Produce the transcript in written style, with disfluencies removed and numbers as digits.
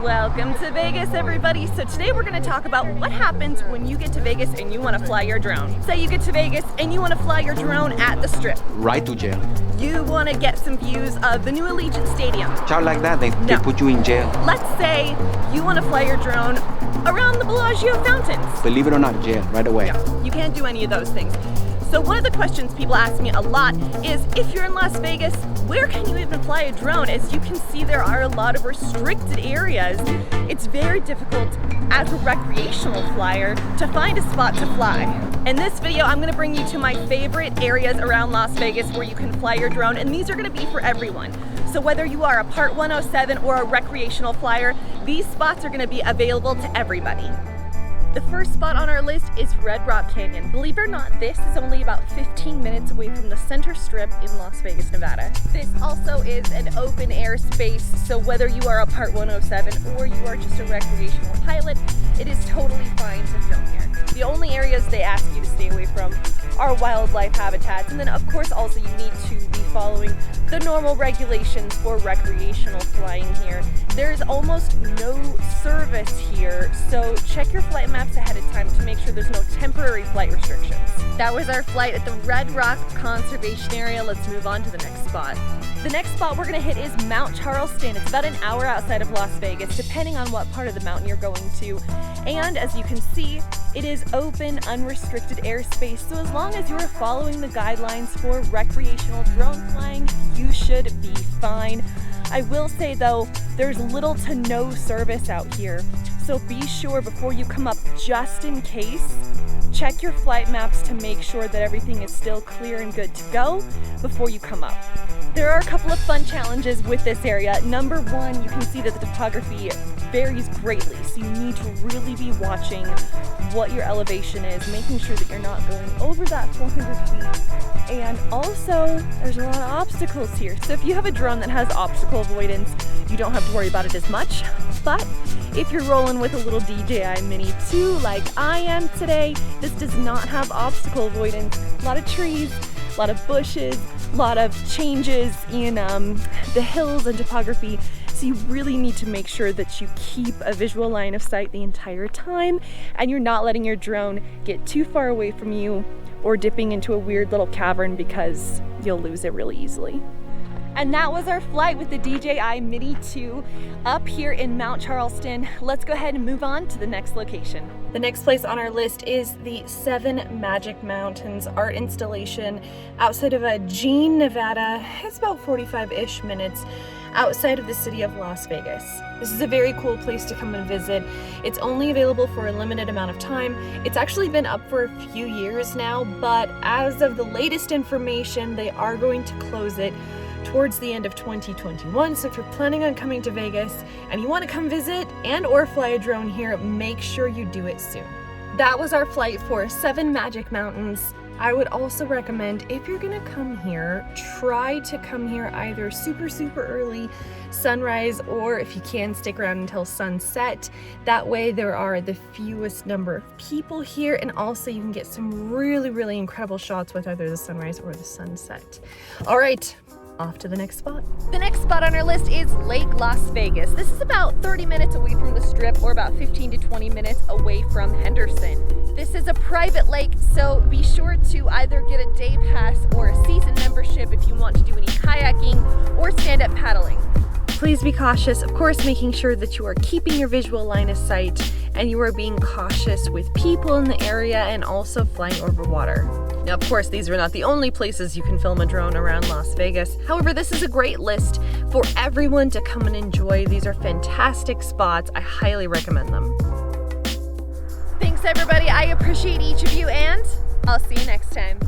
Welcome to Vegas, everybody. So today we're going to talk about what happens when you get to Vegas and you want to fly your drone. Say you get to Vegas and you want to fly your drone at the Strip. Right to jail. You want to get some views of the new Allegiant Stadium. Child like that, they put you in jail. Let's say you want to fly your drone around the Bellagio fountains. Believe it or not, jail, right away. Yeah, you can't do any of those things. So one of the questions people ask me a lot is, if you're in Las Vegas, where can you even fly a drone? As you can see, there are a lot of restricted areas. It's very difficult as a recreational flyer to find a spot to fly. In this video, I'm gonna bring you to my favorite areas around Las Vegas where you can fly your drone, and these are gonna be for everyone. So whether you are a Part 107 or a recreational flyer, these spots are gonna be available to everybody. The first spot on our list is Red Rock Canyon. Believe it or not, this is only about 15 minutes away from the center strip in Las Vegas, Nevada. This also is an open air space, so whether you are a Part 107 or you are just a recreational pilot, it is totally fine to film here. The only areas they ask you to stay away from are wildlife habitats, and then of course also you need to be following the normal regulations for recreational flying here. There's almost no service here, so check your flight maps ahead of time to make sure there's no temporary flight restrictions. That was our flight at the Red Rock Conservation Area. Let's move on to the next spot. The next spot we're gonna hit is Mount Charleston. It's about an hour outside of Las Vegas, depending on what part of the mountain you're going to. And as you can see, it is open, unrestricted airspace, so as long as you are following the guidelines for recreational drone flying, you should be fine. I will say though, there's little to no service out here, so be sure before you come up, just in case, check your flight maps to make sure that everything is still clear and good to go before you come up. There are a couple of fun challenges with this area. Number one, you can see that the topography varies greatly, so you need to really be watching what your elevation is, making sure that you're not going over that 400 feet. And also, there's a lot of obstacles here. So if you have a drone that has obstacle avoidance, you don't have to worry about it as much. But if you're rolling with a little DJI Mini 2 like I am today, this does not have obstacle avoidance. A lot of trees, a lot of bushes, a lot of changes in the hills and topography. So you really need to make sure that you keep a visual line of sight the entire time and you're not letting your drone get too far away from you or dipping into a weird little cavern, because you'll lose it really easily. And that was our flight with the DJI Mini 2 up here in Mount Charleston. Let's go ahead and move on to the next location. The next place on our list is the Seven Magic Mountains art installation outside of Jean, Nevada. It's about 45-ish minutes outside of the city of Las Vegas. This is a very cool place to come and visit. It's only available for a limited amount of time. It's actually been up for a few years now, but as of the latest information, they are going to close it towards the end of 2021. So if you're planning on coming to Vegas and you want to come visit and or fly a drone here, make sure you do it soon. That was our flight for Seven Magic Mountains. I would also recommend, if you're gonna come here, try to come here either super early, sunrise, or if you can, stick around until sunset. That way there are the fewest number of people here, and also you can get some really incredible shots with either the sunrise or the sunset. All right, off to the next spot. The next spot on our list is Lake Las Vegas. This is about 30 minutes away from the Strip, or about 15 to 20 minutes away from Henderson. This is a private lake, so be sure to either get a day pass or a season membership if you want to do any kayaking or stand-up paddling. Please be cautious, of course, making sure that you are keeping your visual line of sight and you are being cautious with people in the area and also flying over water. Now, of course, these are not the only places you can film a drone around Las Vegas. However, this is a great list for everyone to come and enjoy. These are fantastic spots. I highly recommend them. Thanks, everybody. I appreciate each of you, and I'll see you next time.